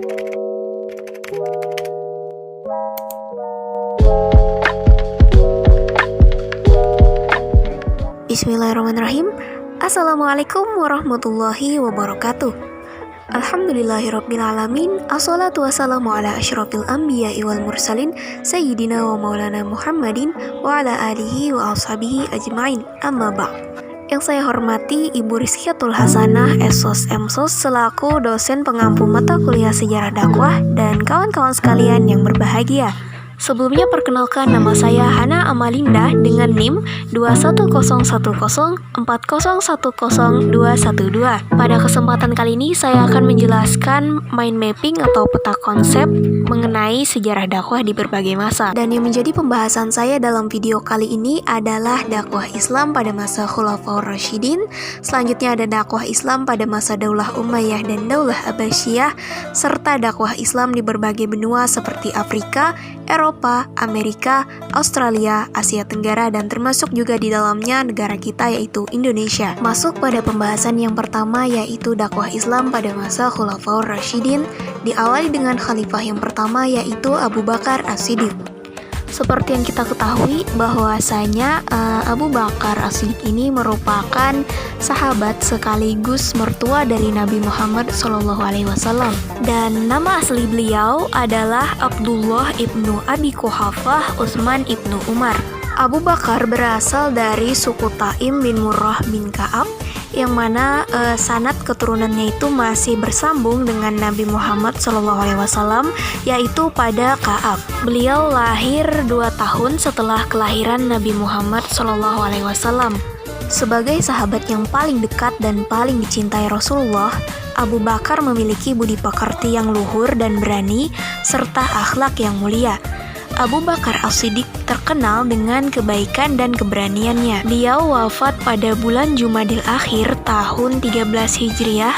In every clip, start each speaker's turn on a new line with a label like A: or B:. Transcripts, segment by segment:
A: Bismillahirrahmanirrahim. Assalamualaikum warahmatullahi wabarakatuh. Alhamdulillahirrabbilalamin. Assalatu wassalamu ala asyrafil anbiya'i wal mursalin Sayyidina wa maulana Muhammadin wa ala alihi wa ashabihi ajma'in. Amma ba'd. Yang saya hormati Ibu Rizkyatul Hasanah SOS MSOS selaku dosen pengampu mata kuliah sejarah dakwah dan kawan-kawan sekalian yang berbahagia. Sebelumnya perkenalkan, nama saya Hana Amalinda dengan NIM 2101040100212. Pada kesempatan kali ini saya akan menjelaskan mind mapping atau peta konsep mengenai sejarah dakwah di berbagai masa. Dan yang menjadi pembahasan saya dalam video kali ini adalah dakwah Islam pada masa Khulafaur Rasyidin. Selanjutnya ada dakwah Islam pada masa Daulah Umayyah dan Daulah Abbasiyah, serta dakwah Islam di berbagai benua seperti Afrika, Eropa, Amerika, Australia, Asia Tenggara, dan termasuk juga di dalamnya negara kita yaitu Indonesia. Masuk pada pembahasan yang pertama yaitu dakwah Islam pada masa Khulafaur Rasyidin, diawali dengan khalifah yang pertama yaitu Abu Bakar As-Siddiq. Seperti yang kita ketahui bahwasanya Abu Bakar As-Siddiq ini merupakan sahabat sekaligus mertua dari Nabi Muhammad SAW. Dan nama asli beliau adalah Abdullah ibnu Abi Quhafah Utsman ibnu Umar. Abu Bakar berasal dari suku Taim bin Murrah bin Ka'ab, yang mana sanad keturunannya itu masih bersambung dengan Nabi Muhammad SAW, yaitu pada Ka'ab. Beliau lahir 2 tahun setelah kelahiran Nabi Muhammad SAW. Sebagai sahabat yang paling dekat dan paling dicintai Rasulullah, Abu Bakar memiliki budi pekerti yang luhur dan berani, serta akhlak yang mulia. Abu Bakar As-Siddiq terkenal dengan kebaikan dan keberaniannya. Beliau wafat pada bulan Jumadil Akhir tahun 13 Hijriah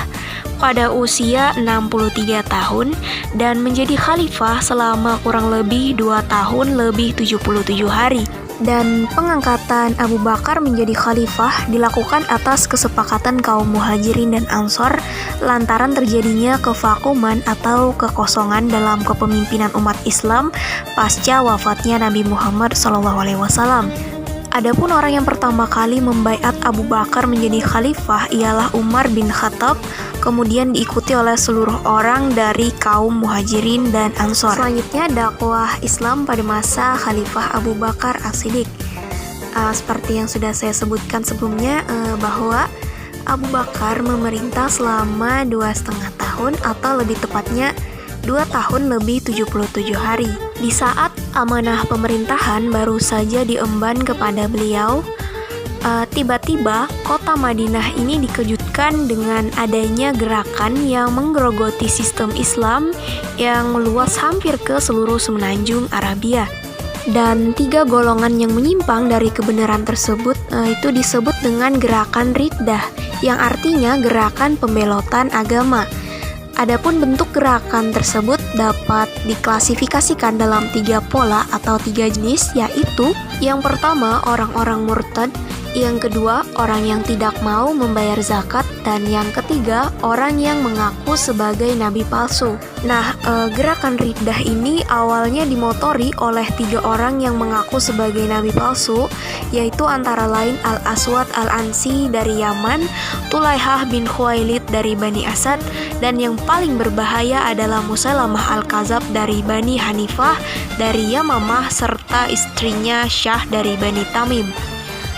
A: pada usia 63 tahun dan menjadi khalifah selama kurang lebih 2 tahun lebih 77 hari. Dan pengangkatan Abu Bakar menjadi khalifah dilakukan atas kesepakatan kaum Muhajirin dan Ansor lantaran terjadinya kevakuman atau kekosongan dalam kepemimpinan umat Islam pasca wafatnya Nabi Muhammad SAW. Adapun orang yang pertama kali membaiat Abu Bakar menjadi khalifah ialah Umar bin Khattab, kemudian diikuti oleh seluruh orang dari kaum Muhajirin dan Ansor. Selanjutnya dakwah Islam pada masa Khalifah Abu Bakar As-Siddiq. Seperti yang sudah saya sebutkan sebelumnya, bahwa Abu Bakar memerintah selama 2,5 tahun atau lebih tepatnya 2 tahun lebih 77 hari. Di saat amanah pemerintahan baru saja diemban kepada beliau, tiba-tiba kota Madinah ini dikejutkan dengan adanya gerakan yang menggerogoti sistem Islam yang meluas hampir ke seluruh semenanjung Arabia. Dan 3 golongan yang menyimpang dari kebenaran tersebut itu disebut dengan gerakan Riddah, yang artinya gerakan pembelotan agama. Adapun bentuk gerakan tersebut dapat diklasifikasikan dalam 3 pola atau 3 jenis, yaitu yang pertama orang-orang murtad, yang kedua orang yang tidak mau membayar zakat, dan yang ketiga orang yang mengaku sebagai nabi palsu. Nah, gerakan Riddah ini awalnya dimotori oleh 3 orang yang mengaku sebagai nabi palsu, yaitu antara lain Al-Aswad Al-Ansi dari Yaman, Tulaihah bin Khuwailid dari Bani Asad, dan yang paling berbahaya adalah Musailamah Al-Kazab dari Bani Hanifah dari Yamamah, serta istrinya Syah dari Bani Tamim.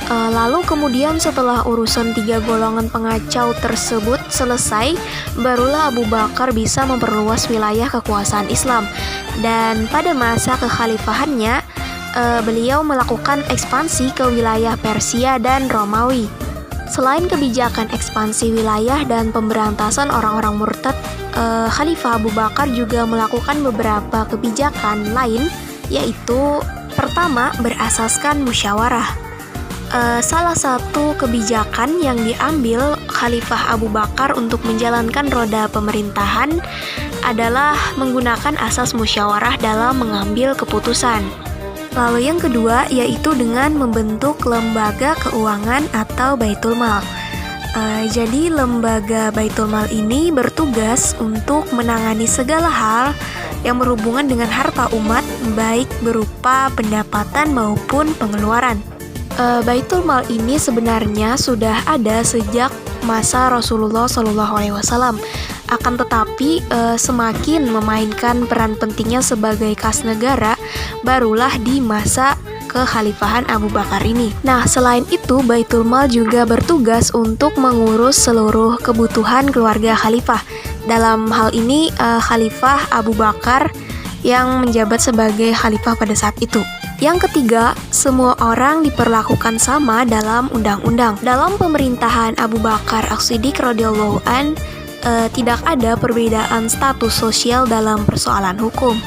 A: Lalu kemudian setelah urusan 3 golongan pengacau tersebut selesai, barulah Abu Bakar bisa memperluas wilayah kekuasaan Islam. Dan pada masa kekhalifahannya, beliau melakukan ekspansi ke wilayah Persia dan Romawi. Selain kebijakan ekspansi wilayah dan pemberantasan orang-orang murtad, Khalifah Abu Bakar juga melakukan beberapa kebijakan lain, yaitu pertama, berasaskan musyawarah. Salah satu kebijakan yang diambil Khalifah Abu Bakar untuk menjalankan roda pemerintahan adalah menggunakan asas musyawarah dalam mengambil keputusan. Lalu yang kedua yaitu dengan membentuk lembaga keuangan atau Baitul Mal. Jadi lembaga Baitul Mal ini bertugas untuk menangani segala hal yang berhubungan dengan harta umat, baik berupa pendapatan maupun pengeluaran. Baitul Mal ini sebenarnya sudah ada sejak masa Rasulullah SAW. Akan tetapi semakin memainkan peran pentingnya sebagai kas negara barulah di masa kekhalifahan Abu Bakar ini. Nah, selain itu Baitul Mal juga bertugas untuk mengurus seluruh kebutuhan keluarga khalifah. Dalam hal ini Khalifah Abu Bakar yang menjabat sebagai khalifah pada saat itu. Yang ketiga, semua orang diperlakukan sama dalam undang-undang. Dalam pemerintahan Abu Bakar As-Siddiq radhiyallahu an, tidak ada perbedaan status sosial dalam persoalan hukum.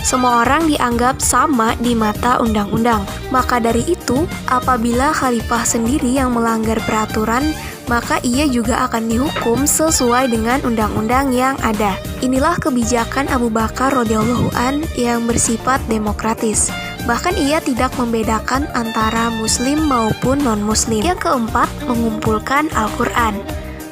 A: Semua orang dianggap sama di mata undang-undang. Maka dari itu, apabila khalifah sendiri yang melanggar peraturan, maka ia juga akan dihukum sesuai dengan undang-undang yang ada. Inilah kebijakan Abu Bakar radhiyallahu an yang bersifat demokratis. Bahkan ia tidak membedakan antara muslim maupun non-muslim. Yang keempat, mengumpulkan Al-Quran.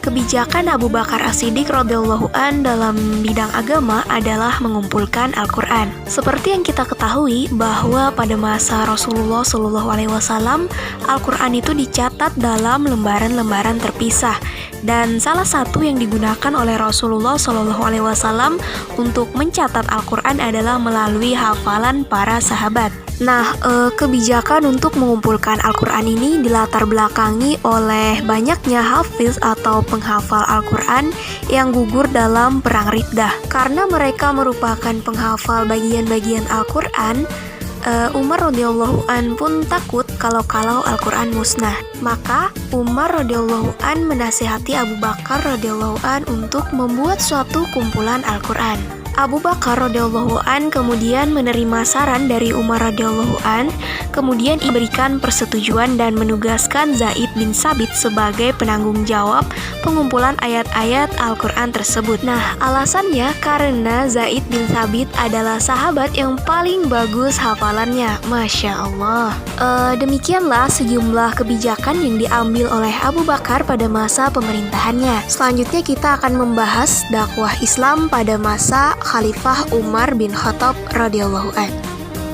A: Kebijakan Abu Bakar As-Siddiq radhiyallahu an dalam bidang agama adalah mengumpulkan Al-Quran. Seperti yang kita ketahui bahwa pada masa Rasulullah SAW, Al-Quran itu dicatat dalam lembaran-lembaran terpisah. Dan salah satu yang digunakan oleh Rasulullah SAW untuk mencatat Al-Quran adalah melalui hafalan para sahabat. Nah, kebijakan untuk mengumpulkan Al-Quran ini dilatar belakangi oleh banyaknya hafiz atau penghafal Al-Quran yang gugur dalam perang Riddah. Karena mereka merupakan penghafal bagian-bagian Al-Quran, Umar radhiyallahu an pun takut kalau Al-Quran musnah. Maka Umar radhiyallahu an menasihati Abu Bakar radhiyallahu an untuk membuat suatu kumpulan Al-Quran. Abu Bakar radhiyallahu an kemudian menerima saran dari Umar radhiyallahu an, kemudian diberikan persetujuan dan menugaskan Zaid bin Sabit sebagai penanggung jawab pengumpulan ayat-ayat Al-Quran tersebut. Nah, alasannya karena Zaid bin Sabit adalah sahabat yang paling bagus hafalannya, Masya Allah. Demikianlah sejumlah kebijakan yang diambil oleh Abu Bakar pada masa pemerintahannya. Selanjutnya kita akan membahas dakwah Islam pada masa Khalifah Umar bin Khattab radhiyallahu an.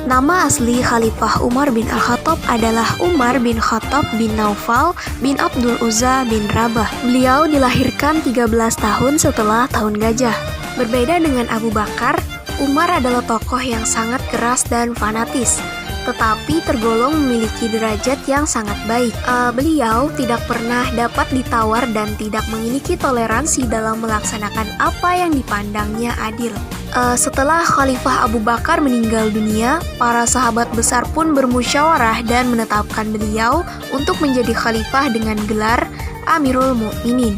A: Nama asli Khalifah Umar bin Al-Khattab adalah Umar bin Khattab bin Naufal bin Abdul Uzza bin Rabah. Beliau dilahirkan 13 tahun setelah tahun gajah. Berbeda dengan Abu Bakar, Umar adalah tokoh yang sangat keras dan fanatis, tetapi tergolong memiliki derajat yang sangat baik. Beliau tidak pernah dapat ditawar dan tidak memiliki toleransi dalam melaksanakan apa yang dipandangnya adil. Setelah Khalifah Abu Bakar meninggal dunia, para sahabat besar pun bermusyawarah dan menetapkan beliau untuk menjadi khalifah dengan gelar Amirul Mukminin.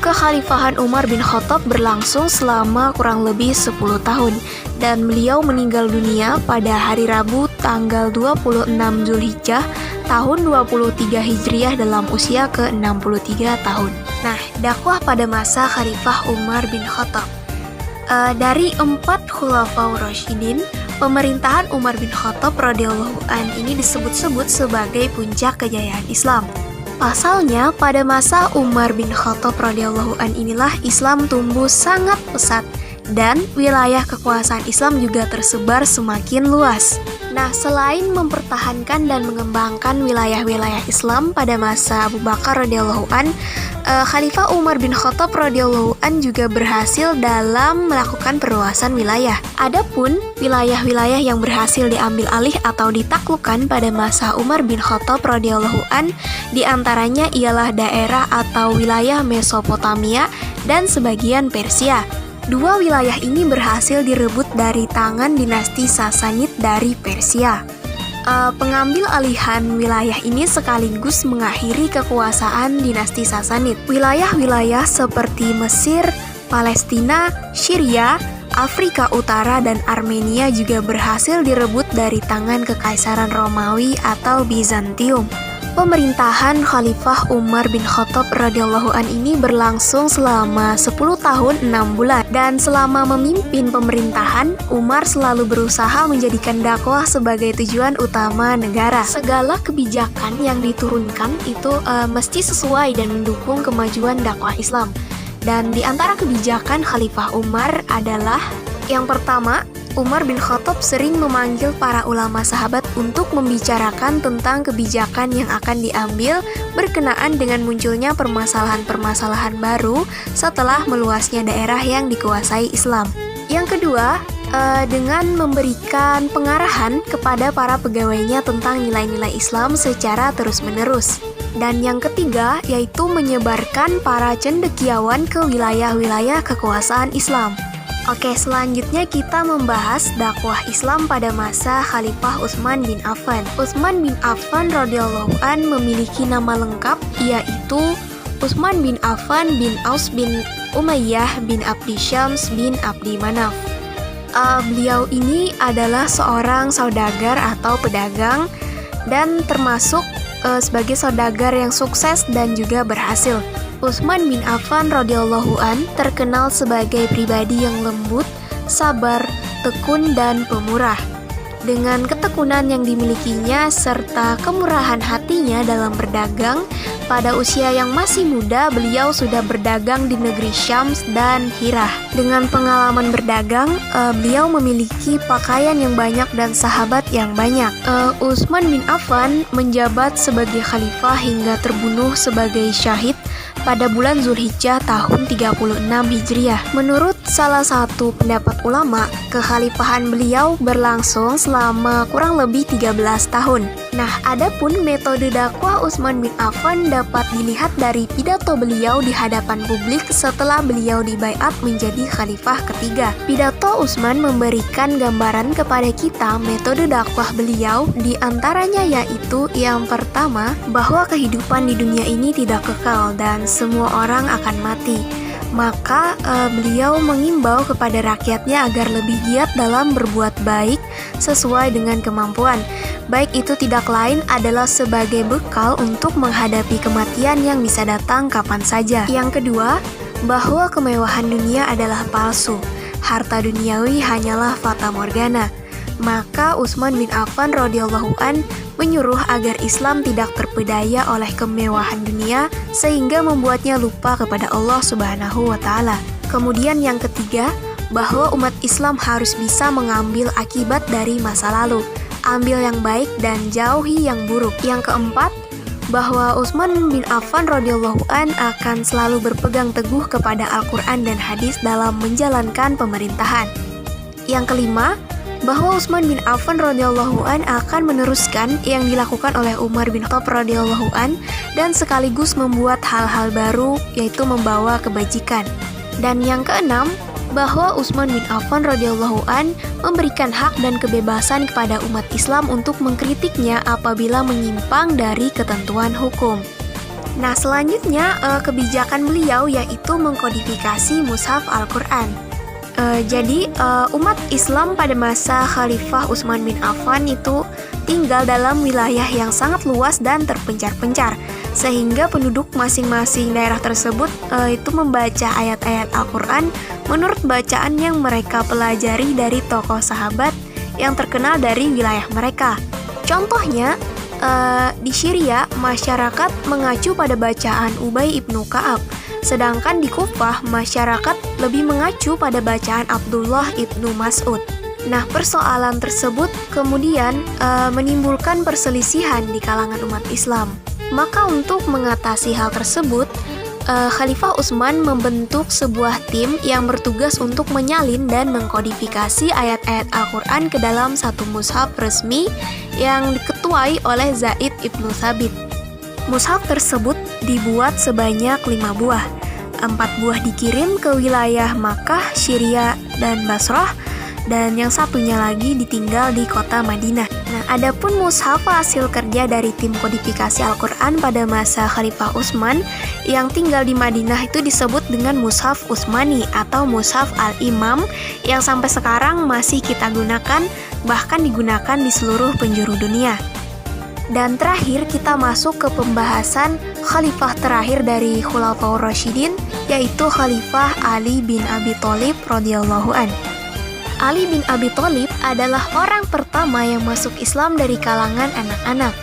A: Kekhalifahan Umar bin Khattab berlangsung selama kurang lebih 10 tahun dan beliau meninggal dunia pada hari Rabu tanggal 26 Zulhijjah tahun 23 Hijriah dalam usia ke-63 tahun. Nah, dakwah pada masa Khalifah Umar bin Khattab. Dari 4 Khulafaur Rasyidin, pemerintahan Umar bin Khattab radhiyallahu an ini disebut-sebut sebagai puncak kejayaan Islam. Pasalnya, pada masa Umar bin Khattab radhiyallahu an inilah Islam tumbuh sangat pesat dan wilayah kekuasaan Islam juga tersebar semakin luas. Nah, selain mempertahankan dan mengembangkan wilayah-wilayah Islam pada masa Abu Bakar radhiyallahu an, Khalifah Umar bin Khattab radhiyallahu an juga berhasil dalam melakukan perluasan wilayah. Adapun wilayah-wilayah yang berhasil diambil alih atau ditaklukkan pada masa Umar bin Khattab radhiyallahu an diantaranya ialah daerah atau wilayah Mesopotamia dan sebagian Persia. Dua wilayah ini berhasil direbut dari tangan dinasti Sasanid dari Persia. Pengambil alihan wilayah ini sekaligus mengakhiri kekuasaan dinasti Sasanid. Wilayah-wilayah seperti Mesir, Palestina, Syria, Afrika Utara, dan Armenia juga berhasil direbut dari tangan Kekaisaran Romawi atau Bizantium. Pemerintahan Khalifah Umar bin Khattab radhiyallahu an ini berlangsung selama 10 tahun 6 bulan. Dan selama memimpin pemerintahan, Umar selalu berusaha menjadikan dakwah sebagai tujuan utama negara. Segala kebijakan yang diturunkan itu mesti sesuai dan mendukung kemajuan dakwah Islam. Dan di antara kebijakan Khalifah Umar adalah yang pertama, Umar bin Khattab sering memanggil para ulama sahabat untuk membicarakan tentang kebijakan yang akan diambil berkenaan dengan munculnya permasalahan-permasalahan baru setelah meluasnya daerah yang dikuasai Islam. Yang kedua, dengan memberikan pengarahan kepada para pegawainya tentang nilai-nilai Islam secara terus-menerus. Dan yang ketiga, yaitu menyebarkan para cendekiawan ke wilayah-wilayah kekuasaan Islam. Oke, selanjutnya kita membahas dakwah Islam pada masa Khalifah Utsman bin Affan. Utsman bin Affan radhiyallahu an memiliki nama lengkap yaitu Utsman bin Affan bin Aus bin Umayyah bin Abdi Syams bin Abdi Manaf. Beliau ini adalah seorang saudagar atau pedagang dan termasuk sebagai saudagar yang sukses dan juga berhasil. Utsman bin Affan radhiyallahu an terkenal sebagai pribadi yang lembut, sabar, tekun, dan pemurah. Dengan ketekunan yang dimilikinya serta kemurahan hatinya dalam berdagang, pada usia yang masih muda beliau sudah berdagang di negeri Syams dan Hirah. Dengan pengalaman berdagang, beliau memiliki pakaian yang banyak dan sahabat yang banyak. Utsman bin Affan menjabat sebagai khalifah hingga terbunuh sebagai syahid pada bulan Zulhijjah tahun 36 Hijriah. Menurut salah satu pendapat ulama, kekhalifahan beliau berlangsung selama kurang lebih 13 tahun. Nah, adapun metode dakwah Utsman bin Affan dapat dilihat dari pidato beliau di hadapan publik setelah beliau dibaiat menjadi khalifah ketiga. Pidato Utsman memberikan gambaran kepada kita metode dakwah beliau, di antaranya yaitu yang pertama, bahwa kehidupan di dunia ini tidak kekal dan semua orang akan mati. Maka beliau mengimbau kepada rakyatnya agar lebih giat dalam berbuat baik sesuai dengan kemampuan. Baik itu tidak lain adalah sebagai bekal untuk menghadapi kematian yang bisa datang kapan saja. Yang kedua, bahwa kemewahan dunia adalah palsu. Harta duniawi hanyalah fata morgana. Maka Utsman bin Affan radhiyallahu an menyuruh agar Islam tidak terpedaya oleh kemewahan dunia sehingga membuatnya lupa kepada Allah Subhanahu wa taala. Kemudian yang ketiga, bahwa umat Islam harus bisa mengambil akibat dari masa lalu. Ambil yang baik dan jauhi yang buruk. Yang keempat, bahwa Utsman bin Affan radhiyallahu an akan selalu berpegang teguh kepada Al-Quran dan hadis dalam menjalankan pemerintahan. Yang kelima, bahwa Utsman bin Affan radhiyallahu an akan meneruskan yang dilakukan oleh Umar bin Khattab radhiyallahu an dan sekaligus membuat hal-hal baru, yaitu membawa kebajikan. Dan yang keenam, bahwa Utsman bin Affan radhiyallahu an memberikan hak dan kebebasan kepada umat Islam untuk mengkritiknya apabila menyimpang dari ketentuan hukum. Nah, selanjutnya kebijakan beliau yaitu mengkodifikasi mushaf Al-Quran. Jadi umat Islam pada masa Khalifah Utsman bin Affan itu tinggal dalam wilayah yang sangat luas dan terpencar-pencar, sehingga penduduk masing-masing daerah tersebut itu membaca ayat-ayat Al-Quran menurut bacaan yang mereka pelajari dari tokoh sahabat yang terkenal dari wilayah mereka. Contohnya, di Syria, masyarakat mengacu pada bacaan Ubay ibnu Ka'ab, sedangkan di Kufah, masyarakat lebih mengacu pada bacaan Abdullah ibnu Mas'ud. Nah, persoalan tersebut kemudian menimbulkan perselisihan di kalangan umat Islam. Maka untuk mengatasi hal tersebut, Khalifah Utsman membentuk sebuah tim yang bertugas untuk menyalin dan mengkodifikasi ayat-ayat Al-Quran ke dalam satu mushaf resmi yang diketuai oleh Zaid ibnu Thabit. Mushaf tersebut dibuat sebanyak 5 buah. 4 buah dikirim ke wilayah Makkah, Syria, dan Basrah, dan yang satunya lagi ditinggal di kota Madinah. Nah, adapun mushaf hasil kerja dari tim kodifikasi Al-Quran pada masa Khalifah Utsman yang tinggal di Madinah itu disebut dengan mushaf Utsmani atau mushaf Al-Imam yang sampai sekarang masih kita gunakan, bahkan digunakan di seluruh penjuru dunia. Dan terakhir kita masuk ke pembahasan khalifah terakhir dari Khulafaur Rasyidin, yaitu Khalifah Ali bin Abi Thalib radhiyallahu an. Ali bin Abi Thalib adalah orang pertama yang masuk Islam dari kalangan anak-anak.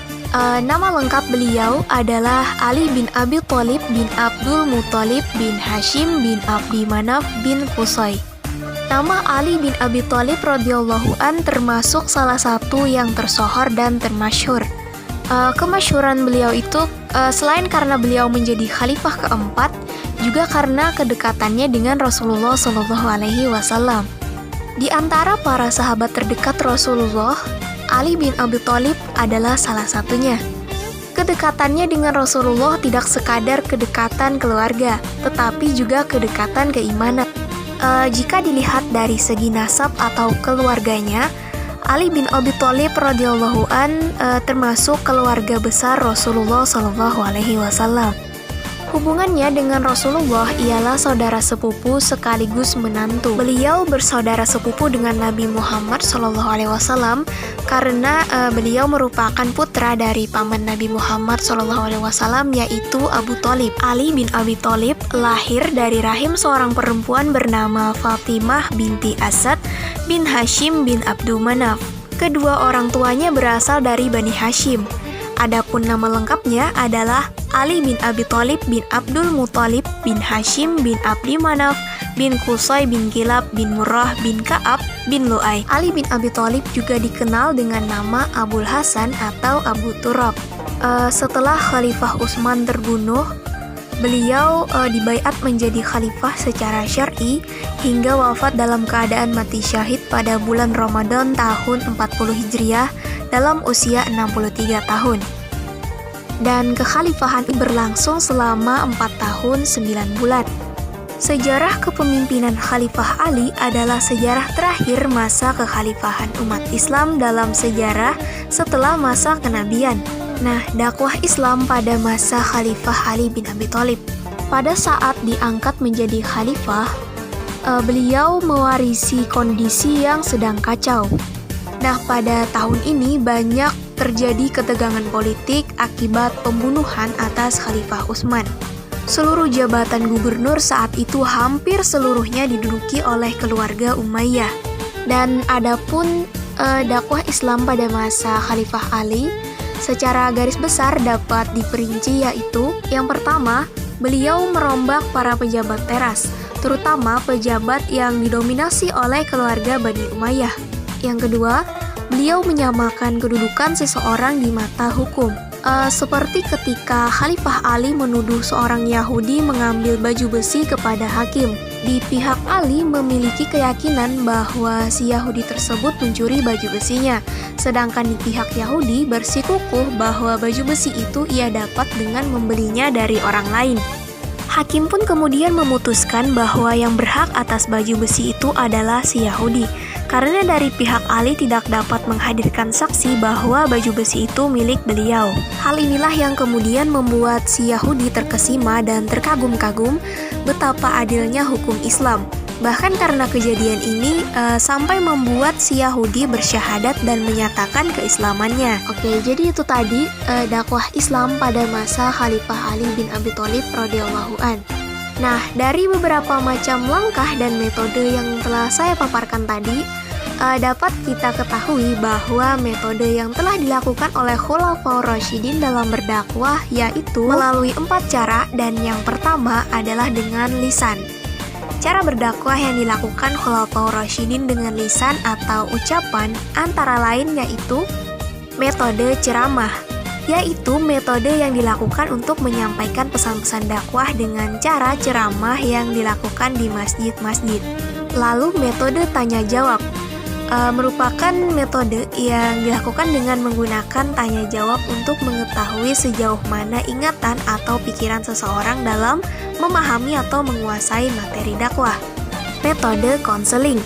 A: Nama lengkap beliau adalah Ali bin Abi Thalib bin Abdul Muthalib bin Hashim bin Abdi Manaf bin Qusay. Nama Ali bin Abi Thalib radhiyallahu an termasuk salah satu yang tersohor dan termasyhur. Kemasyhuran beliau itu selain karena beliau menjadi khalifah keempat, juga karena kedekatannya dengan Rasulullah SAW. Di antara para sahabat terdekat Rasulullah, Ali bin Abi Thalib adalah salah satunya. Kedekatannya dengan Rasulullah tidak sekadar kedekatan keluarga, tetapi juga kedekatan keimanan. Jika dilihat dari segi nasab atau keluarganya, Ali bin Abi Thalib radhiyallahu an termasuk keluarga besar Rasulullah SAW. Hubungannya dengan Rasulullah ialah saudara sepupu sekaligus menantu. Beliau bersaudara sepupu dengan Nabi Muhammad SAW karena beliau merupakan putra dari paman Nabi Muhammad SAW, yaitu Abu Thalib. Ali bin Abi Thalib lahir dari rahim seorang perempuan bernama Fatimah binti Asad bin Hashim bin Abdul Manaf. Kedua orang tuanya berasal dari Bani Hashim. Adapun nama lengkapnya adalah Ali bin Abi Thalib bin Abdul Muthalib bin Hashim bin Abdi Manaf bin Qusay bin Kilab bin Murrah bin Ka'ab bin Lu'ay. Ali bin Abi Thalib juga dikenal dengan nama Abul Hasan atau Abu Turab. Setelah Khalifah Utsman terbunuh, beliau dibaiat menjadi khalifah secara syar'i hingga wafat dalam keadaan mati syahid pada bulan Ramadan tahun 40 Hijriah dalam usia 63 tahun. Dan kekhalifahan berlangsung selama 4 tahun 9 bulan. Sejarah kepemimpinan Khalifah Ali adalah sejarah terakhir masa kekhalifahan umat Islam dalam sejarah setelah masa kenabian. Nah, dakwah Islam pada masa Khalifah Ali bin Abi Thalib. Pada saat diangkat menjadi khalifah, beliau mewarisi kondisi yang sedang kacau. Nah, pada tahun ini banyak terjadi ketegangan politik akibat pembunuhan atas Khalifah Utsman. Seluruh jabatan gubernur saat itu hampir seluruhnya diduduki oleh keluarga Umayyah. Dan adapun dakwah Islam pada masa Khalifah Ali secara garis besar dapat diperinci, yaitu yang pertama, beliau merombak para pejabat teras, terutama pejabat yang didominasi oleh keluarga Bani Umayyah. Yang kedua, beliau menyamakan kedudukan seseorang di mata hukum. Seperti ketika Khalifah Ali menuduh seorang Yahudi mengambil baju besi kepada hakim. Di pihak Ali memiliki keyakinan bahwa si Yahudi tersebut mencuri baju besinya, sedangkan di pihak Yahudi bersikukuh bahwa baju besi itu ia dapat dengan membelinya dari orang lain. Hakim pun kemudian memutuskan bahwa yang berhak atas baju besi itu adalah si Yahudi, karena dari pihak Ali tidak dapat menghadirkan saksi bahwa baju besi itu milik beliau. Hal inilah yang kemudian membuat si Yahudi terkesima dan terkagum-kagum betapa adilnya hukum Islam. Bahkan karena kejadian ini sampai membuat si Yahudi bersyahadat dan menyatakan keislamannya. Oke, jadi itu tadi dakwah Islam pada masa Khalifah Ali bin Abi Thalib radhiyallahu an. Nah, dari beberapa macam langkah dan metode yang telah saya paparkan tadi, dapat kita ketahui bahwa metode yang telah dilakukan oleh Khulafaur Rasyidin dalam berdakwah yaitu melalui 4 cara, dan yang pertama adalah dengan lisan. Cara berdakwah yang dilakukan Khulafaur Rasyidin dengan lisan atau ucapan antara lain yaitu metode ceramah, yaitu metode yang dilakukan untuk menyampaikan pesan-pesan dakwah dengan cara ceramah yang dilakukan di masjid-masjid. Lalu metode tanya jawab merupakan metode yang dilakukan dengan menggunakan tanya jawab untuk mengetahui sejauh mana ingatan atau pikiran seseorang dalam memahami atau menguasai materi dakwah. Metode konseling.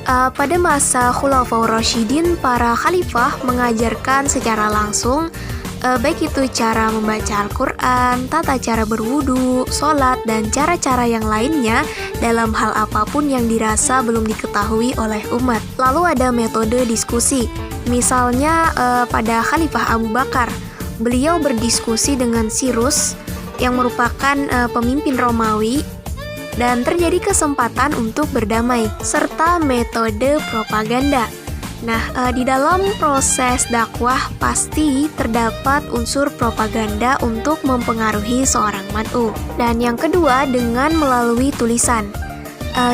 A: Pada masa Khulafaur Rasyidin, para khalifah mengajarkan secara langsung baik itu cara membaca Al-Quran, tata cara berwudu, sholat, dan cara-cara yang lainnya dalam hal apapun yang dirasa belum diketahui oleh umat. Lalu ada metode diskusi. Misalnya pada Khalifah Abu Bakar, beliau berdiskusi dengan Cyrus yang merupakan pemimpin Romawi, dan terjadi kesempatan untuk berdamai, serta metode propaganda. Nah, di dalam proses dakwah pasti terdapat unsur propaganda untuk mempengaruhi seorang mad'u. Dan yang kedua, dengan melalui tulisan.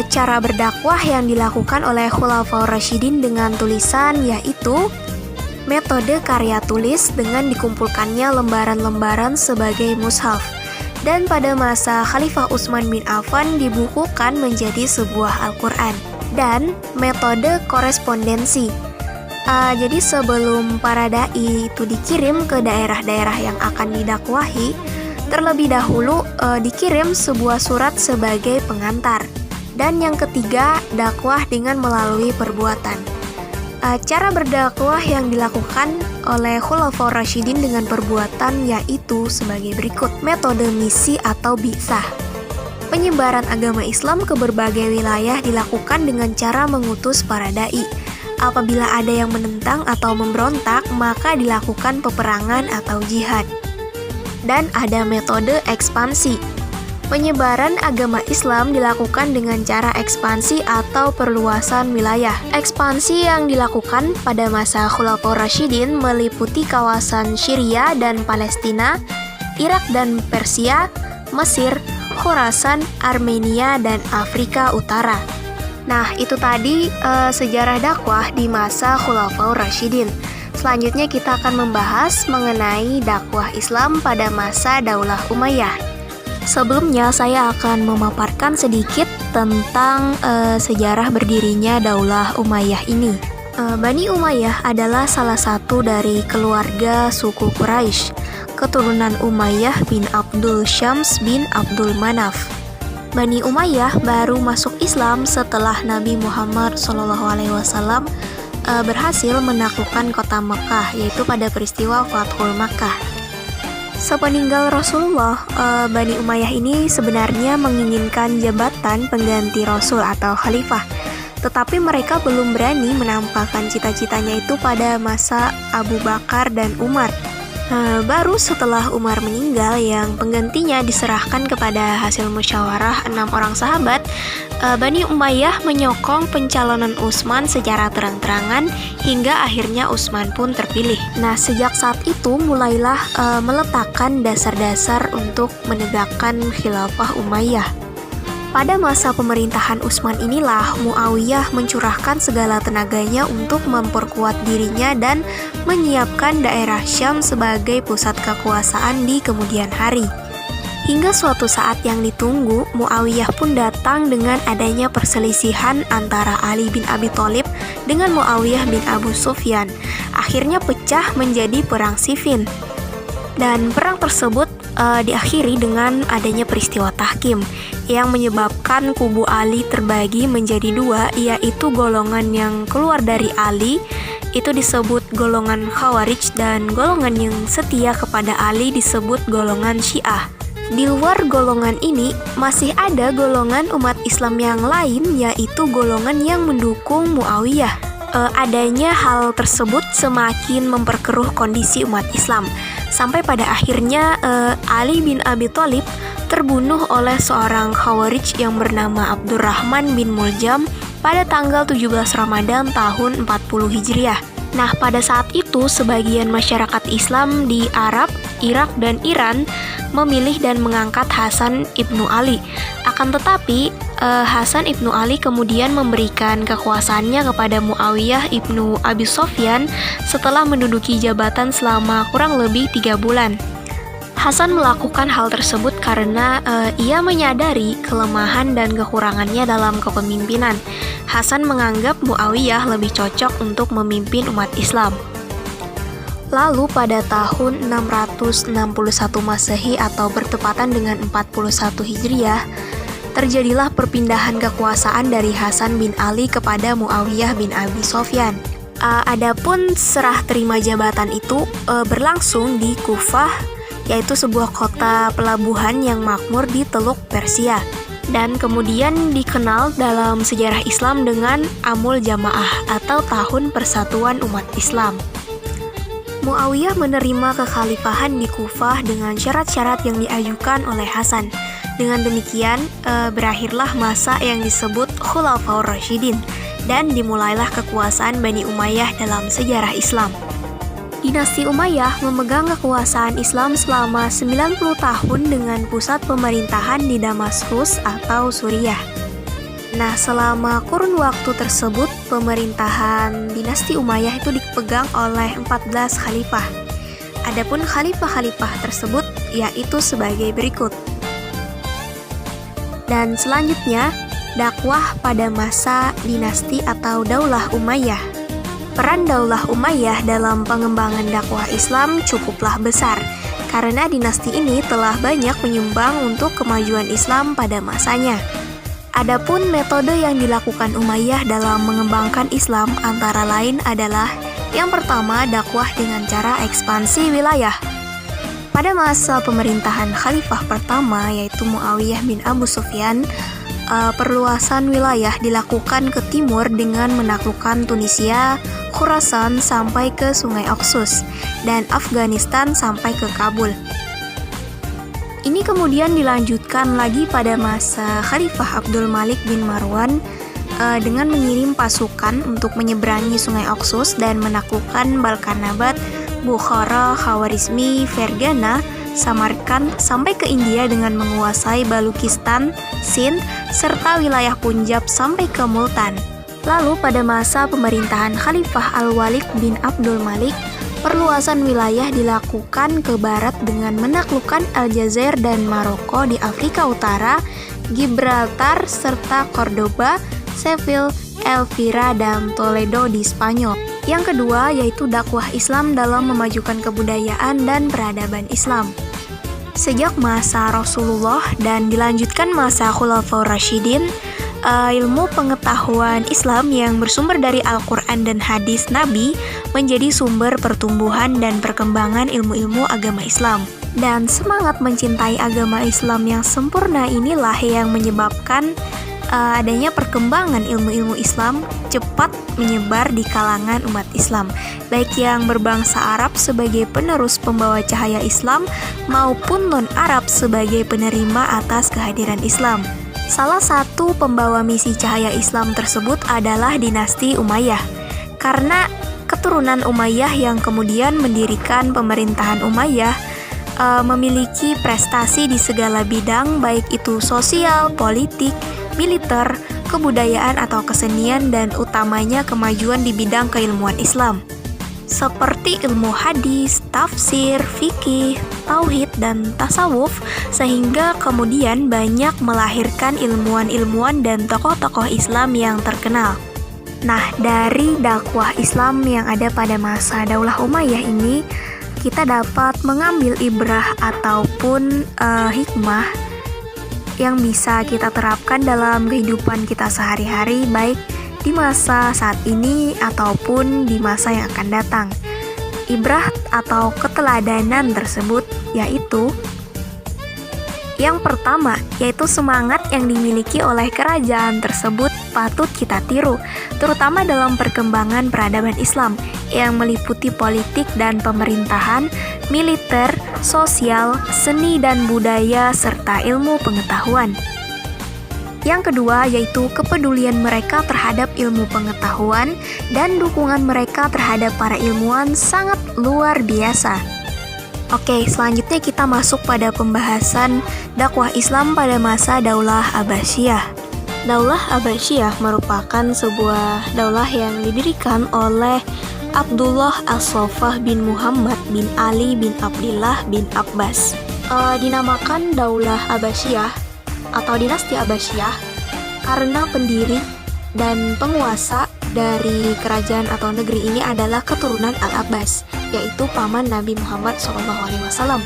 A: Cara berdakwah yang dilakukan oleh Khulafaur Rasyidin dengan tulisan yaitu metode karya tulis dengan dikumpulkannya lembaran-lembaran sebagai mushaf. Dan pada masa Khalifah Utsman bin Affan dibukukan menjadi sebuah Al-Quran. Dan metode korespondensi. Jadi sebelum para da'i itu dikirim ke daerah-daerah yang akan didakwahi, terlebih dahulu dikirim sebuah surat sebagai pengantar. Dan yang ketiga, dakwah dengan melalui perbuatan. Cara berdakwah yang dilakukan oleh Khulafaur Rasyidin dengan perbuatan yaitu sebagai berikut. Metode misi atau bi'tsah. Penyebaran agama Islam ke berbagai wilayah dilakukan dengan cara mengutus para da'i. Apabila ada yang menentang atau memberontak, maka dilakukan peperangan atau jihad. Dan ada metode ekspansi. Penyebaran agama Islam dilakukan dengan cara ekspansi atau perluasan wilayah. Ekspansi yang dilakukan pada masa Khulafaur Rasyidin meliputi kawasan Syria dan Palestina, Irak dan Persia, Mesir, Khorasan, Armenia, dan Afrika Utara. Nah, itu tadi sejarah dakwah di masa Khulafaur Rasyidin. Selanjutnya kita akan membahas mengenai dakwah Islam pada masa Daulah Umayyah. Sebelumnya saya akan memaparkan sedikit tentang sejarah berdirinya Daulah Umayyah ini. Bani Umayyah adalah salah satu dari keluarga suku Quraisy, keturunan Umayyah bin Abdul Syams bin Abdul Manaf. Bani Umayyah baru masuk Islam setelah Nabi Muhammad SAW berhasil menaklukkan kota Mekah, yaitu pada peristiwa Fathul Makkah. Sepeninggal Rasulullah, Bani Umayyah ini sebenarnya menginginkan jabatan pengganti Rasul atau Khalifah, tetapi mereka belum berani menampakkan cita-citanya itu pada masa Abu Bakar dan Umar. Baru setelah Umar meninggal yang penggantinya diserahkan kepada hasil musyawarah 6 orang sahabat, Bani Umayyah menyokong pencalonan Utsman secara terang-terangan hingga akhirnya Utsman pun terpilih. Nah, sejak saat itu mulailah meletakkan dasar-dasar untuk menegakkan khilafah Umayyah. Pada masa pemerintahan Utsman inilah Muawiyah mencurahkan segala tenaganya untuk memperkuat dirinya dan menyiapkan daerah Syam sebagai pusat kekuasaan di kemudian hari. Hingga suatu saat yang ditunggu, Muawiyah pun datang dengan adanya perselisihan antara Ali bin Abi Thalib dengan Muawiyah bin Abu Sufyan. Akhirnya pecah menjadi perang Siffin. Dan perang tersebut diakhiri dengan adanya peristiwa Tahkim yang menyebabkan kubu Ali terbagi menjadi dua, yaitu golongan yang keluar dari Ali itu disebut golongan Khawarij dan golongan yang setia kepada Ali disebut golongan Syiah. Di luar golongan ini masih ada golongan umat Islam yang lain, yaitu golongan yang mendukung Muawiyah. Adanya hal tersebut semakin memperkeruh kondisi umat Islam, sampai pada akhirnya Ali bin Abi Thalib terbunuh oleh seorang Khawarij yang bernama Abdurrahman bin Muljam pada tanggal 17 Ramadan tahun 40 Hijriah. Nah, pada saat itu sebagian masyarakat Islam di Arab, Irak, dan Iran memilih dan mengangkat Hasan ibnu Ali. Akan tetapi, Hasan ibnu Ali kemudian memberikan kekuasaannya kepada Muawiyah ibnu Abi Sufyan setelah menduduki jabatan selama kurang lebih 3 bulan. Hasan melakukan hal tersebut karena ia menyadari kelemahan dan kekurangannya dalam kepemimpinan. Hasan menganggap Muawiyah lebih cocok untuk memimpin umat Islam. Lalu pada tahun 661 Masehi atau bertepatan dengan 41 Hijriah, terjadilah perpindahan kekuasaan dari Hasan bin Ali kepada Muawiyah bin Abi Sufyan. Adapun serah terima jabatan itu berlangsung di Kufah, yaitu sebuah kota pelabuhan yang makmur di Teluk Persia, dan kemudian dikenal dalam sejarah Islam dengan Amul Jamaah atau Tahun Persatuan Umat Islam. Muawiyah menerima kekhalifahan di Kufah dengan syarat-syarat yang diajukan oleh Hasan. Dengan demikian, berakhirlah masa yang disebut Khulafaur Rasyidin, dan dimulailah kekuasaan Bani Umayyah dalam sejarah Islam. Dinasti Umayyah memegang kekuasaan Islam selama 90 tahun dengan pusat pemerintahan di Damaskus atau Suriah. Nah, selama kurun waktu tersebut, pemerintahan dinasti Umayyah itu dipegang oleh 14 khalifah. Adapun khalifah-khalifah tersebut yaitu sebagai berikut. Dan selanjutnya, dakwah pada masa dinasti atau Daulah Umayyah. Peran Daulah Umayyah dalam pengembangan dakwah Islam cukuplah besar, karena dinasti ini telah banyak menyumbang untuk kemajuan Islam pada masanya. Adapun metode yang dilakukan Umayyah dalam mengembangkan Islam antara lain adalah yang pertama, dakwah dengan cara ekspansi wilayah. Pada masa pemerintahan khalifah pertama yaitu Muawiyah bin Abu Sufyan, perluasan wilayah dilakukan ke timur dengan menaklukkan Tunisia, Khurasan sampai ke Sungai Oxus, dan Afghanistan sampai ke Kabul. Ini kemudian dilanjutkan lagi pada masa Khalifah Abdul Malik bin Marwan dengan mengirim pasukan untuk menyeberangi Sungai Oxus dan menaklukkan Balkanabat, Bukhara, Khawarizmi, Fergana, Samarkand sampai ke India dengan menguasai Balukistan, Sind, serta wilayah Punjab sampai ke Multan. Lalu pada masa pemerintahan Khalifah Al-Walid bin Abdul Malik, perluasan wilayah dilakukan ke barat dengan menaklukkan Aljazair dan Maroko di Afrika Utara, Gibraltar, serta Cordoba, Seville, Elvira, dan Toledo di Spanyol. Yang kedua yaitu dakwah Islam dalam memajukan kebudayaan dan peradaban Islam. Sejak masa Rasulullah dan dilanjutkan masa Khulafaur Rasyidin, ilmu pengetahuan Islam yang bersumber dari Al-Quran dan hadis Nabi menjadi sumber pertumbuhan dan perkembangan ilmu-ilmu agama Islam. Dan semangat mencintai agama Islam yang sempurna inilah yang menyebabkan adanya perkembangan ilmu-ilmu Islam cepat menyebar di kalangan umat Islam, baik yang berbangsa Arab sebagai penerus pembawa cahaya Islam maupun non-Arab sebagai penerima atas kehadiran Islam. Salah satu pembawa misi cahaya Islam tersebut adalah dinasti Umayyah, karena keturunan Umayyah yang kemudian mendirikan pemerintahan Umayyah memiliki prestasi di segala bidang, baik itu sosial, politik, militer, kebudayaan atau kesenian, dan utamanya kemajuan di bidang keilmuan Islam seperti ilmu hadis, tafsir, fikih, tauhid, dan tasawuf, sehingga kemudian banyak melahirkan ilmuwan-ilmuwan dan tokoh-tokoh Islam yang terkenal. Nah, dari dakwah Islam yang ada pada masa Daulah Umayyah ini, kita dapat mengambil ibrah ataupun hikmah yang bisa kita terapkan dalam kehidupan kita sehari-hari, baik di masa saat ini ataupun di masa yang akan datang. Ibrah atau keteladanan tersebut yaitu yang pertama, yaitu semangat yang dimiliki oleh kerajaan tersebut patut kita tiru, terutama dalam perkembangan peradaban Islam yang meliputi politik dan pemerintahan, militer, sosial, seni dan budaya, serta ilmu pengetahuan. Yang kedua yaitu kepedulian mereka terhadap ilmu pengetahuan dan dukungan mereka terhadap para ilmuwan sangat luar biasa. Oke, selanjutnya kita masuk pada pembahasan dakwah Islam pada masa Daulah Abbasiyah. Daulah Abbasiyah merupakan sebuah daulah yang didirikan oleh Abdullah As-Saffah bin Muhammad bin Ali bin Abdillah bin Abbas. Dinamakan Daulah Abbasiyah atau dinasti Abbasiyah karena pendiri dan penguasa dari kerajaan atau negeri ini adalah keturunan Al-Abbas, yaitu paman Nabi Muhammad SAW.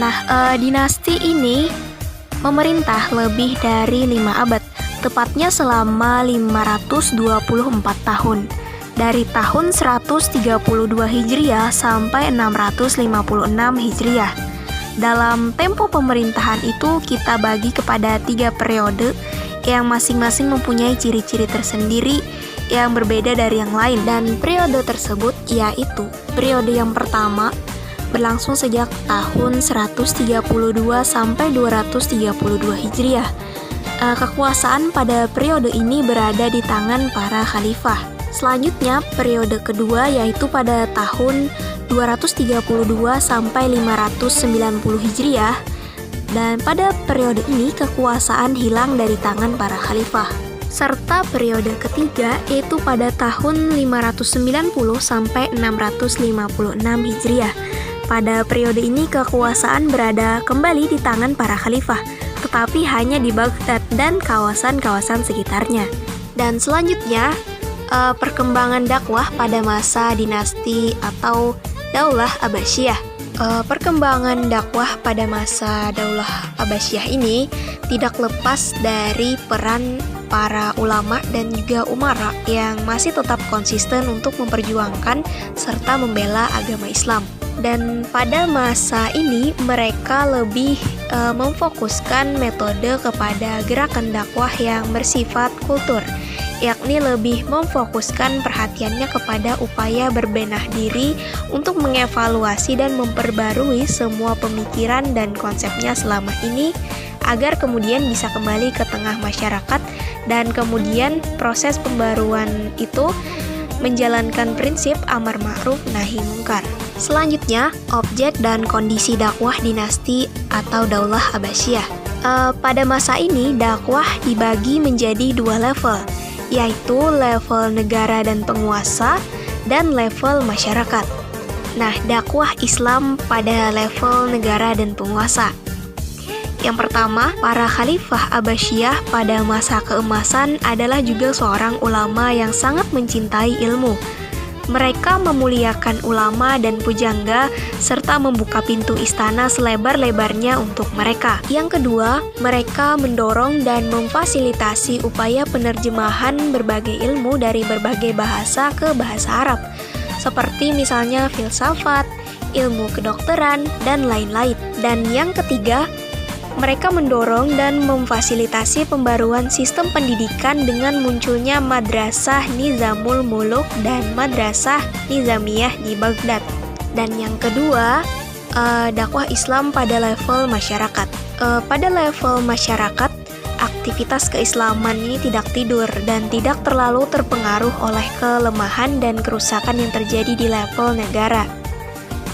A: Nah, dinasti ini memerintah lebih dari 5 abad, tepatnya selama 524 tahun, dari tahun 132 Hijriah sampai 656 Hijriah. Dalam tempo pemerintahan itu kita bagi kepada 3 periode yang masing-masing mempunyai ciri-ciri tersendiri yang berbeda dari yang lain. Dan periode tersebut yaitu periode yang pertama berlangsung sejak tahun 132 sampai 232 Hijriah. Kekuasaan pada periode ini berada di tangan para khalifah. Selanjutnya, periode kedua yaitu pada tahun 232 sampai 590 Hijriah. Dan pada periode ini kekuasaan hilang dari tangan para khalifah. Serta periode ketiga yaitu pada tahun 590 sampai 656 Hijriah. Pada periode ini kekuasaan berada kembali di tangan para khalifah, tetapi hanya di Baghdad dan kawasan-kawasan sekitarnya. Dan selanjutnya, perkembangan dakwah pada masa dinasti atau Daulah Abbasiyah. Perkembangan dakwah pada masa Daulah Abbasiyah ini tidak lepas dari peran para ulama dan juga umara yang masih tetap konsisten untuk memperjuangkan serta membela agama Islam. Dan pada masa ini mereka lebih memfokuskan metode kepada gerakan dakwah yang bersifat kultur, yakni lebih memfokuskan perhatiannya kepada upaya berbenah diri untuk mengevaluasi dan memperbarui semua pemikiran dan konsepnya selama ini agar kemudian bisa kembali ke tengah masyarakat, dan kemudian proses pembaruan itu menjalankan prinsip amar ma'ruf nahi mungkar. Selanjutnya, objek dan kondisi dakwah dinasti atau Daulah Abbasiyah. Pada masa ini dakwah dibagi menjadi dua level, yaitu level negara dan penguasa dan level masyarakat. Nah, dakwah Islam pada level negara dan penguasa. Yang pertama, para khalifah Abbasiyah pada masa keemasan adalah juga seorang ulama yang sangat mencintai ilmu. Mereka memuliakan ulama dan pujangga serta membuka pintu istana selebar-lebarnya untuk mereka. Yang kedua, mereka mendorong dan memfasilitasi upaya penerjemahan berbagai ilmu dari berbagai bahasa ke bahasa Arab, seperti misalnya filsafat, ilmu kedokteran, dan lain-lain. Dan yang ketiga, mereka mendorong dan memfasilitasi pembaruan sistem pendidikan dengan munculnya Madrasah Nizamul Muluk dan Madrasah Nizamiyah di Baghdad. Dan yang kedua, dakwah Islam pada level masyarakat. Pada level masyarakat, aktivitas keislaman ini tidak tidur dan tidak terlalu terpengaruh oleh kelemahan dan kerusakan yang terjadi di level negara.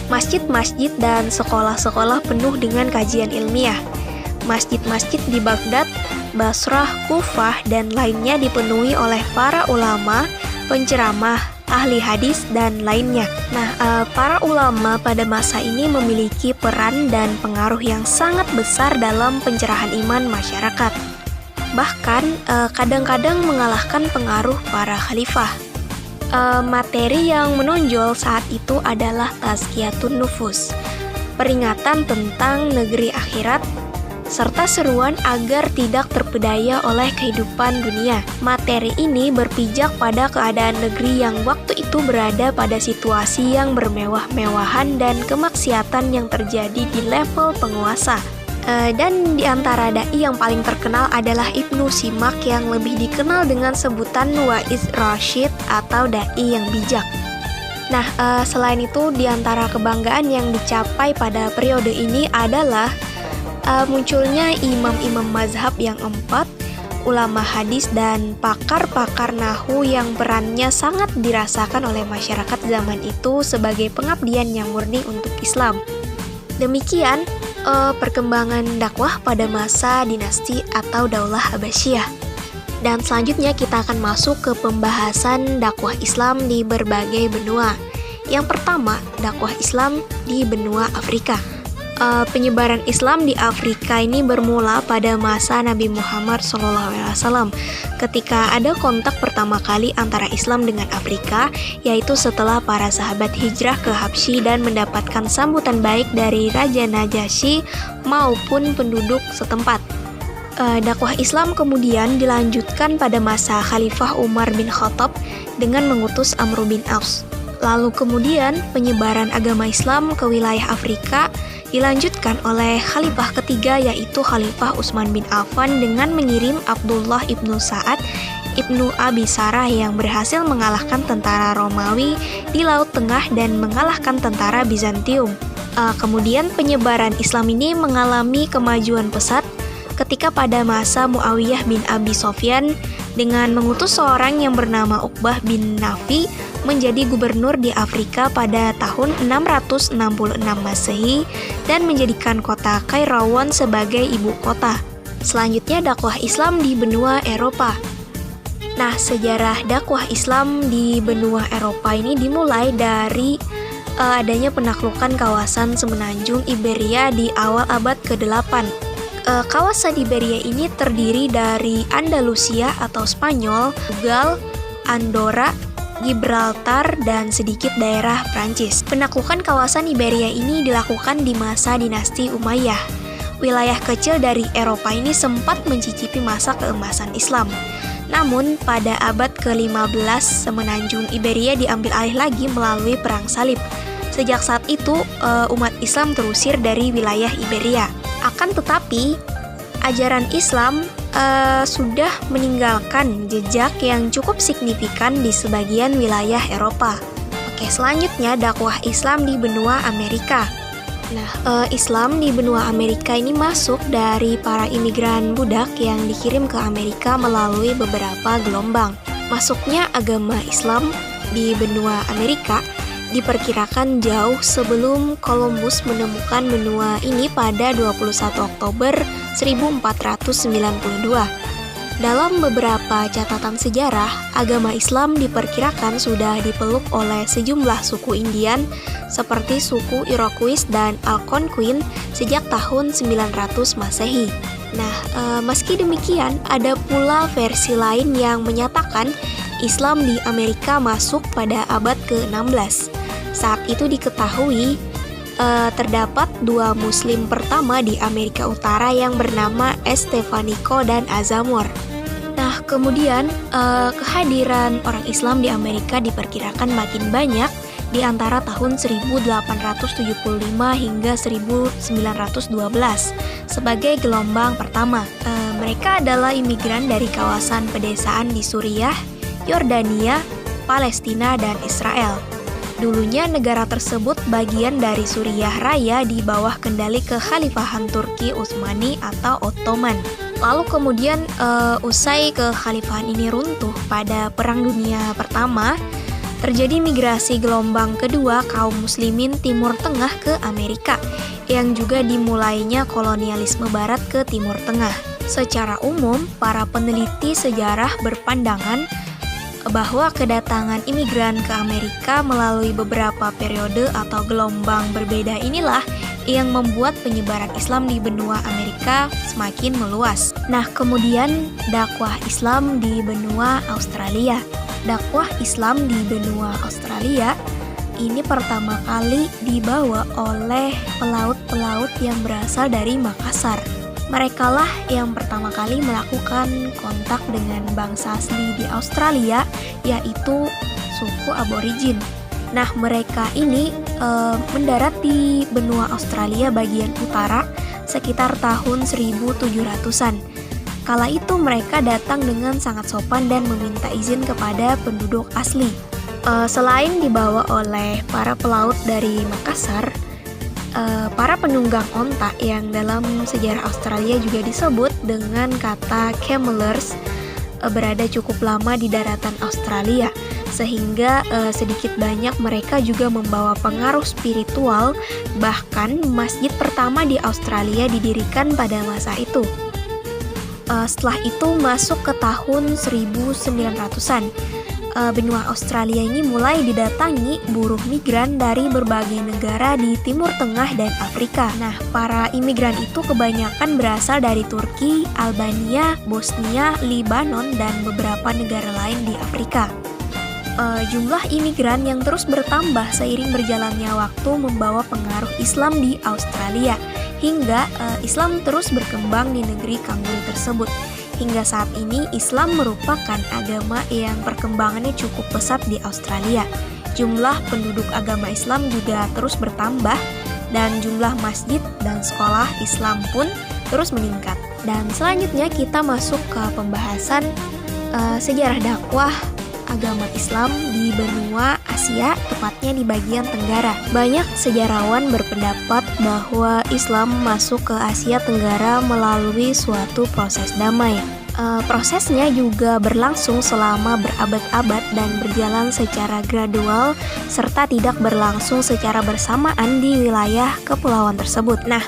A: Masjid-masjid dan sekolah-sekolah penuh dengan kajian ilmiah. Masjid-masjid di Baghdad, Basrah, Kufah, dan lainnya dipenuhi oleh para ulama, penceramah, ahli hadis, dan lainnya. Nah, para ulama pada masa ini memiliki peran dan pengaruh yang sangat besar dalam pencerahan iman masyarakat. Bahkan, kadang-kadang mengalahkan pengaruh para khalifah. Materi yang menonjol saat itu adalah Tazkiyatun Nufus, peringatan tentang negeri akhirat, serta seruan agar tidak terpedaya oleh kehidupan dunia. Materi ini berpijak pada keadaan negeri yang waktu itu berada pada situasi yang bermewah-mewahan dan kemaksiatan yang terjadi di level penguasa. Dan di antara dai yang paling terkenal adalah Ibnu Simak yang lebih dikenal dengan sebutan Wa'iz Rasyid atau dai yang bijak. Nah, selain itu di antara kebanggaan yang dicapai pada periode ini adalah munculnya imam-imam mazhab yang 4, ulama hadis, dan pakar-pakar nahu yang perannya sangat dirasakan oleh masyarakat zaman itu sebagai pengabdian yang murni untuk Islam. Demikian perkembangan dakwah pada masa dinasti atau Daulah Abbasiyah. Dan selanjutnya kita akan masuk ke pembahasan dakwah Islam di berbagai benua. Yang pertama, dakwah Islam di benua Afrika. Penyebaran Islam di Afrika ini bermula pada masa Nabi Muhammad SAW ketika ada kontak pertama kali antara Islam dengan Afrika, yaitu setelah para sahabat hijrah ke Habsyi dan mendapatkan sambutan baik dari Raja Najasyi maupun penduduk setempat. Dakwah Islam kemudian dilanjutkan pada masa Khalifah Umar bin Khattab dengan mengutus Amr bin Aus. Lalu kemudian penyebaran agama Islam ke wilayah Afrika dilanjutkan oleh Khalifah ketiga, yaitu Khalifah Utsman bin Affan dengan mengirim Abdullah ibnu Sa'ad Ibnu Abi Sarah yang berhasil mengalahkan tentara Romawi di Laut Tengah dan mengalahkan tentara Bizantium. Kemudian penyebaran Islam ini mengalami kemajuan pesat ketika pada masa Muawiyah bin Abi Sofyan dengan mengutus seorang yang bernama Uqbah bin Nafi menjadi gubernur di Afrika pada tahun 666 Masehi dan menjadikan kota Kairawan sebagai ibu kota. Selanjutnya dakwah Islam di benua Eropa. Nah, sejarah dakwah Islam di benua Eropa ini dimulai dari adanya penaklukan kawasan semenanjung Iberia di awal abad ke-8. Kawasan Iberia ini terdiri dari Andalusia atau Spanyol, Portugal, Andorra, Gibraltar, dan sedikit daerah Prancis. Penaklukan kawasan Iberia ini dilakukan di masa dinasti Umayyah. Wilayah kecil dari Eropa ini sempat mencicipi masa keemasan Islam. Namun, pada abad ke-15, semenanjung Iberia diambil alih lagi melalui Perang Salib. Sejak saat itu, umat Islam terusir dari wilayah Iberia. Akan tetapi, ajaran Islam sudah meninggalkan jejak yang cukup signifikan di sebagian wilayah Eropa. Oke, selanjutnya dakwah Islam di benua Amerika. Nah, Islam di benua Amerika ini masuk dari para imigran budak yang dikirim ke Amerika melalui beberapa gelombang. Masuknya agama Islam di benua Amerika diperkirakan jauh sebelum Columbus menemukan benua ini pada 21 Oktober 1492. Dalam beberapa catatan sejarah, agama Islam diperkirakan sudah dipeluk oleh sejumlah suku Indian seperti suku Iroquois dan Algonquin sejak tahun 900 Masehi. Nah, meski demikian, ada pula versi lain yang menyatakan Islam di Amerika masuk pada abad ke-16. Saat itu diketahui terdapat dua Muslim pertama di Amerika Utara yang bernama Estevanico dan Azamor. Nah, kemudian kehadiran orang Islam di Amerika diperkirakan makin banyak di antara tahun 1875 hingga 1912 sebagai gelombang pertama. Mereka adalah imigran dari kawasan pedesaan di Suriah, Yordania, Palestina, dan Israel. Dulunya negara tersebut bagian dari Suriah Raya di bawah kendali kekhalifahan Turki Utsmani atau Ottoman. Lalu kemudian usai kekhalifahan ini runtuh pada Perang Dunia Pertama, terjadi migrasi gelombang kedua kaum muslimin Timur Tengah ke Amerika, yang juga dimulainya kolonialisme Barat ke Timur Tengah. Secara umum, para peneliti sejarah berpandangan bahwa kedatangan imigran ke Amerika melalui beberapa periode atau gelombang berbeda inilah yang membuat penyebaran Islam di benua Amerika semakin meluas. Nah, kemudian dakwah Islam di benua Australia. Dakwah Islam di benua Australia ini pertama kali dibawa oleh pelaut-pelaut yang berasal dari Makassar. Merekalah yang pertama kali melakukan kontak dengan bangsa asli di Australia, yaitu suku aborigin. Nah, mereka ini mendarat di benua Australia bagian utara sekitar tahun 1700-an. Kala itu mereka datang dengan sangat sopan dan meminta izin kepada penduduk asli. Selain dibawa oleh para pelaut dari Makassar, para penunggang onta yang dalam sejarah Australia juga disebut dengan kata camelers berada cukup lama di daratan Australia, sehingga sedikit banyak mereka juga membawa pengaruh spiritual. Bahkan masjid pertama di Australia didirikan pada masa itu. Setelah itu masuk ke tahun 1900-an. Benua Australia ini mulai didatangi buruh migran dari berbagai negara di Timur Tengah dan Afrika. Nah, para imigran itu kebanyakan berasal dari Turki, Albania, Bosnia, Lebanon, dan beberapa negara lain di Afrika. Jumlah imigran yang terus bertambah seiring berjalannya waktu membawa pengaruh Islam di Australia, hingga Islam terus berkembang di negeri kangguru tersebut. Hingga saat ini, Islam merupakan agama yang perkembangannya cukup pesat di Australia. Jumlah penduduk agama Islam juga terus bertambah, dan jumlah masjid dan sekolah Islam pun terus meningkat. Dan selanjutnya kita masuk ke pembahasan sejarah dakwah agama Islam di benua Asia, tepatnya di bagian Tenggara. Banyak sejarawan berpendapat bahwa Islam masuk ke Asia Tenggara melalui suatu proses damai. Prosesnya juga berlangsung selama berabad-abad dan berjalan secara gradual serta tidak berlangsung secara bersamaan di wilayah kepulauan tersebut. Nah,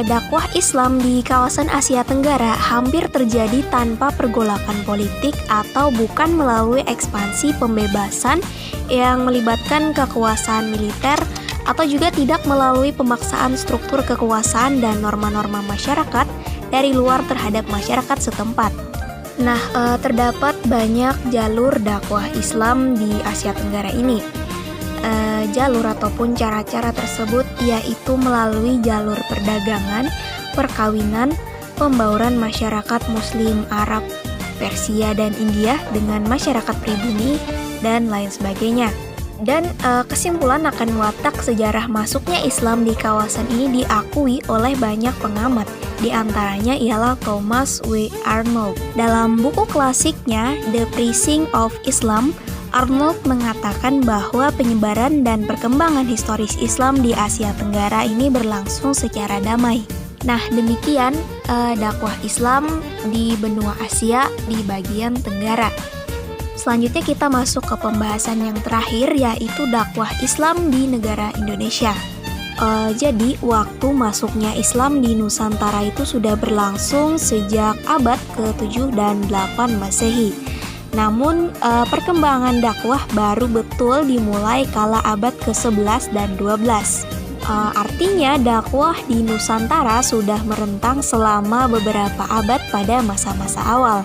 A: dakwah Islam di kawasan Asia Tenggara hampir terjadi tanpa pergolakan politik atau bukan melalui ekspansi pembebasan yang melibatkan kekuasaan militer atau juga tidak melalui pemaksaan struktur kekuasaan dan norma-norma masyarakat dari luar terhadap masyarakat setempat. Nah, terdapat banyak jalur dakwah Islam di Asia Tenggara ini. Jalur ataupun cara-cara tersebut yaitu melalui jalur perdagangan, perkawinan, pembauran masyarakat Muslim, Arab, Persia, dan India dengan masyarakat pribumi, dan lain sebagainya. Dan kesimpulan akan watak sejarah masuknya Islam di kawasan ini diakui oleh banyak pengamat. Di antaranya ialah Thomas W. Arnold. Dalam buku klasiknya The Preaching of Islam, Arnold mengatakan bahwa penyebaran dan perkembangan historis Islam di Asia Tenggara ini berlangsung secara damai. Nah, demikian dakwah Islam di benua Asia di bagian Tenggara. Selanjutnya kita masuk ke pembahasan yang terakhir, yaitu dakwah Islam di negara Indonesia. Jadi waktu masuknya Islam di Nusantara itu sudah berlangsung sejak abad ke-7 dan 8 Masehi. Namun perkembangan dakwah baru betul dimulai kala abad ke-11 dan 12. Artinya dakwah di Nusantara sudah merentang selama beberapa abad pada masa-masa awal.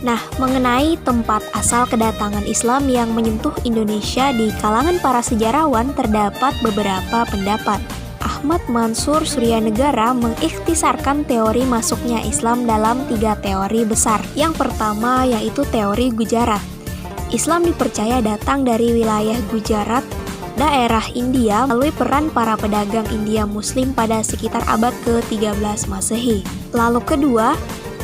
A: Nah, mengenai tempat asal kedatangan Islam yang menyentuh Indonesia di kalangan para sejarawan terdapat beberapa pendapat. Ahmad Mansur Suryanegara mengikhtisarkan teori masuknya Islam dalam 3 teori besar. Yang pertama yaitu teori Gujarat. Islam dipercaya datang dari wilayah Gujarat, daerah India, melalui peran para pedagang India Muslim pada sekitar abad ke-13 Masehi. Lalu kedua,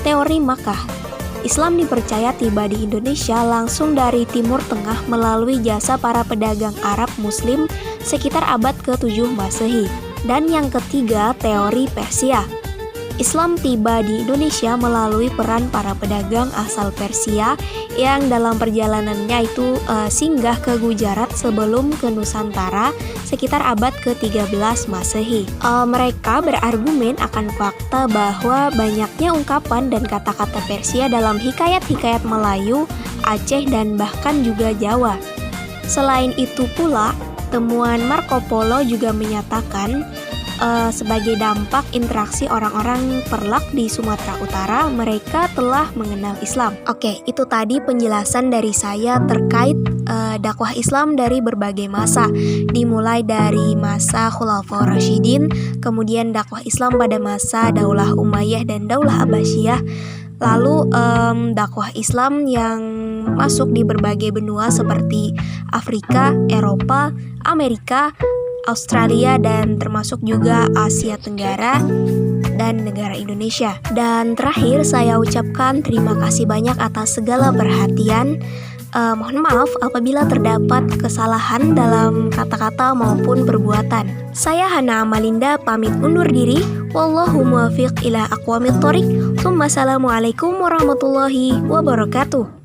A: teori Makkah. Islam dipercaya tiba di Indonesia langsung dari Timur Tengah melalui jasa para pedagang Arab Muslim sekitar abad ke-7 Masehi. Dan yang ketiga, teori Persia. Islam tiba di Indonesia melalui peran para pedagang asal Persia yang dalam perjalanannya itu singgah ke Gujarat sebelum ke Nusantara sekitar abad ke-13 Masehi. Mereka berargumen akan fakta bahwa banyaknya ungkapan dan kata-kata Persia dalam hikayat-hikayat Melayu, Aceh, dan bahkan juga Jawa. Selain itu pula, temuan Marco Polo juga menyatakan sebagai dampak interaksi orang-orang Perlak di Sumatera Utara, mereka telah mengenal Islam. Oke, itu tadi penjelasan dari saya terkait dakwah Islam dari berbagai masa, dimulai dari masa Khulafaur Rasyidin, kemudian dakwah Islam pada masa Daulah Umayyah dan Daulah Abbasiyah, lalu dakwah Islam yang masuk di berbagai benua seperti Afrika, Eropa, Amerika, Australia, dan termasuk juga Asia Tenggara dan negara Indonesia. Dan terakhir saya ucapkan terima kasih banyak atas segala perhatian. Mohon maaf apabila terdapat kesalahan dalam kata-kata maupun perbuatan. Saya Hana Amalinda pamit undur diri. Wallahu muwaffiq ila aqwamit thoriq. Assalamualaikum warahmatullahi wabarakatuh.